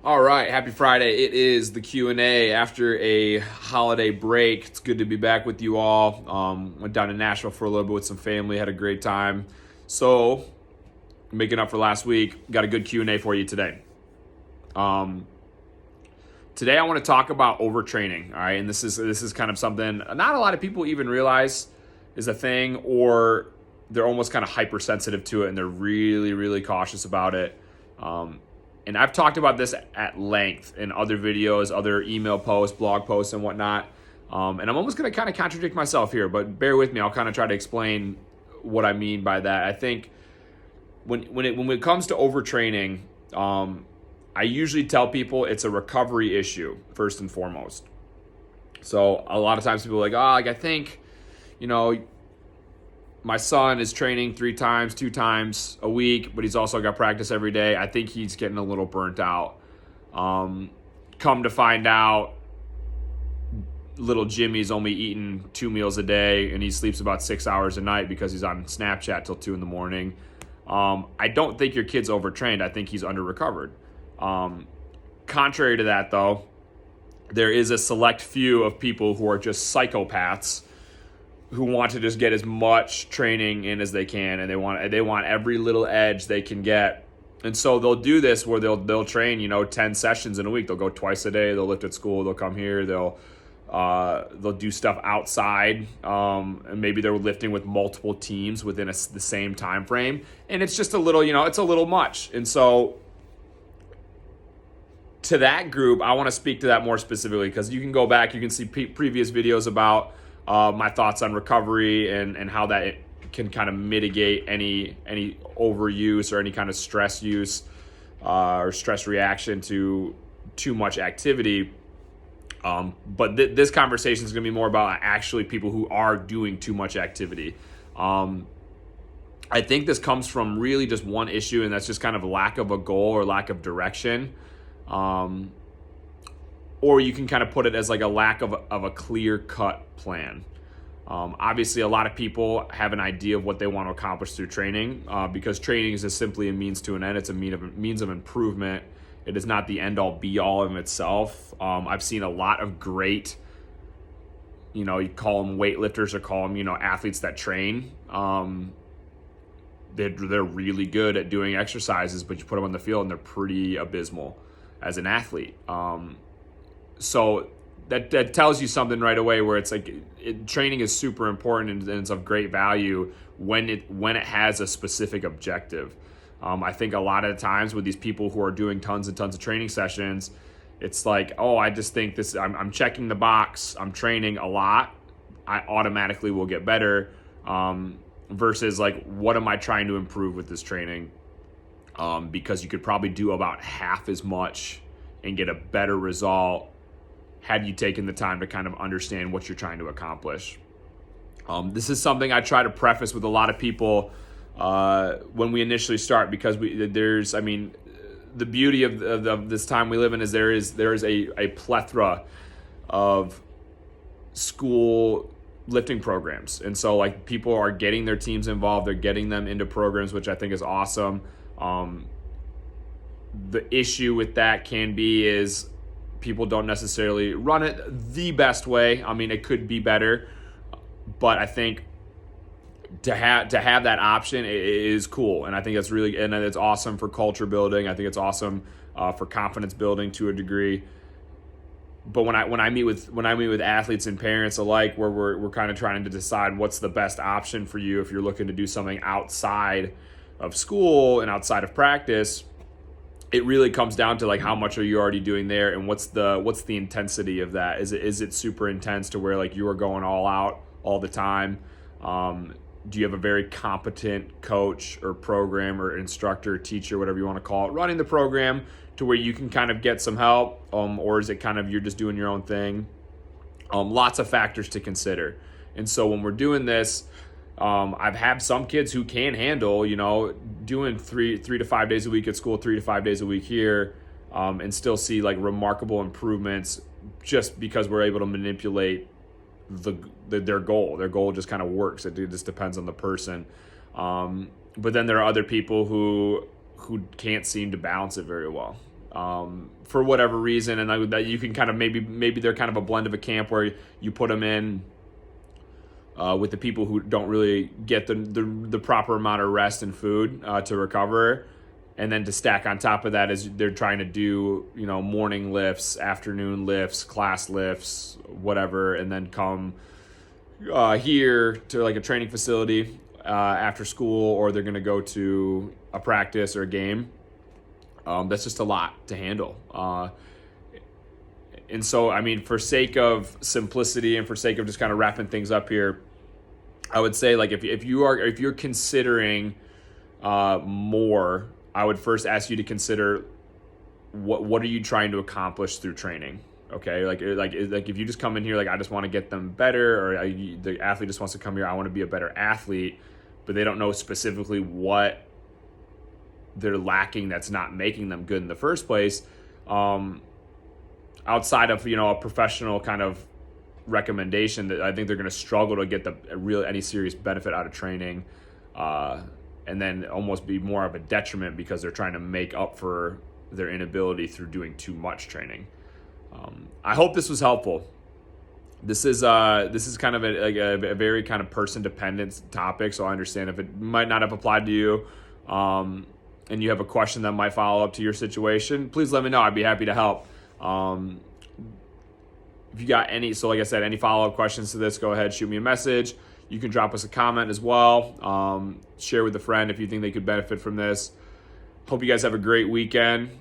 All right, happy Friday. It is the Q&A after a holiday break. It's good to be back with you all. Went down to Nashville for a little bit with some family, had a great time. So, making up for last week, got a good Q&A for you today. Today I want to talk about overtraining, all right? And this is kind of something not a lot of people even realize is a thing, or they're almost kind of hypersensitive to it and they're really, really cautious about it. And I've talked about this at length in other videos, other email posts, blog posts, and whatnot. And I'm almost going to kind of contradict myself here, but bear with me. I'll kind of try to explain what I mean by that. I think when it comes to overtraining, I usually tell people it's a recovery issue first and foremost. So a lot of times people are like, I think, my son is training 3 times, 2 times a week, but he's also got practice every day. I think he's getting a little burnt out. Come to find out, little Jimmy's only eating 2 meals a day, and he sleeps about 6 hours a night because he's on Snapchat till 2 in the morning. I don't think your kid's overtrained. I think he's under-recovered. Contrary to that, though, there is a select few of people who are just psychopaths who want to just get as much training in as they can, and they want every little edge they can get. And so they'll do this where they'll train 10 sessions in a week. They'll go twice a day. They'll lift at school. They'll come here. They'll do stuff outside, and maybe they're lifting with multiple teams within the same time frame. And it's just a little, it's a little much. And so to that group, I want to speak to that more specifically, because you can go back, you can see previous videos about my thoughts on recovery and how that can kind of mitigate any overuse or any kind of stress use or stress reaction to too much activity. But this conversation is going to be more about actually people who are doing too much activity. I think this comes from really just one issue, and that's just kind of lack of a goal or lack of direction. Or you can kind of put it as like a lack of a clear-cut plan. Obviously, a lot of people have an idea of what they want to accomplish through training, because training is just simply a means to an end. It's a means of improvement. It is not the end-all, be-all of itself. I've seen a lot of great, you call them weightlifters or call them, athletes that train. They're really good at doing exercises, but you put them on the field and they're pretty abysmal as an athlete. So that tells you something right away, where it's like training is super important and it's of great value when it has a specific objective. I think a lot of the times with these people who are doing tons and tons of training sessions, it's like, I just think this, I'm checking the box, I'm training a lot, I automatically will get better, versus like, what am I trying to improve with this training? Because you could probably do about half as much and get a better result had you taken the time to kind of understand what you're trying to accomplish. This is something I try to preface with a lot of people when we initially start, because the beauty of this time we live in is there is a plethora of school lifting programs. And so like people are getting their teams involved, they're getting them into programs, which I think is awesome. The issue with that can be is people don't necessarily run it the best way. I mean, it could be better, but I think to have that option is cool, and I think that's really, and it's awesome for culture building. I think it's awesome for confidence building to a degree. But when I meet with athletes and parents alike, where we're kind of trying to decide what's the best option for you if you're looking to do something outside of school and outside of practice, it really comes down to like, how much are you already doing there, and what's the intensity of that? Is it super intense to where like you are going all out all the time? Do you have a very competent coach or program or instructor, teacher, whatever you want to call it, running the program to where you can kind of get some help, or is it kind of you're just doing your own thing? Lots of factors to consider. And so when we're doing this, I've had some kids who can handle, doing three to 5 days a week at school, 3 to 5 days a week here, and still see like remarkable improvements just because we're able to manipulate their goal. Their goal just kind of works. It just depends on the person. But then there are other people who can't seem to balance it very well. for whatever reason, and that you can kind of maybe they're kind of a blend of a camp where you put them in with the people who don't really get the proper amount of rest and food to recover. And then to stack on top of that is they're trying to do, morning lifts, afternoon lifts, class lifts, whatever, and then come here to like a training facility after school, or they're going to go to a practice or a game. That's just a lot to handle. And so, I mean, for sake of simplicity and for sake of just kind of wrapping things up here, I would say, like, if you're considering more, I would first ask you to consider what are you trying to accomplish through training. Okay, like if you just come in here like I just want to get them better, or the athlete just wants to come here, I want to be a better athlete, but they don't know specifically what they're lacking that's not making them good in the first place. Outside of a professional kind of recommendation, that I think they're going to struggle to get any serious benefit out of training, and then almost be more of a detriment because they're trying to make up for their inability through doing too much training. I hope this was helpful. This is kind of a very kind of person dependent topic, so I understand if it might not have applied to you, and you have a question that might follow up to your situation, please let me know. I'd be happy to help. If you got any follow-up questions to this, go ahead, shoot me a message. You can drop us a comment as well. Share with a friend if you think they could benefit from this. Hope you guys have a great weekend.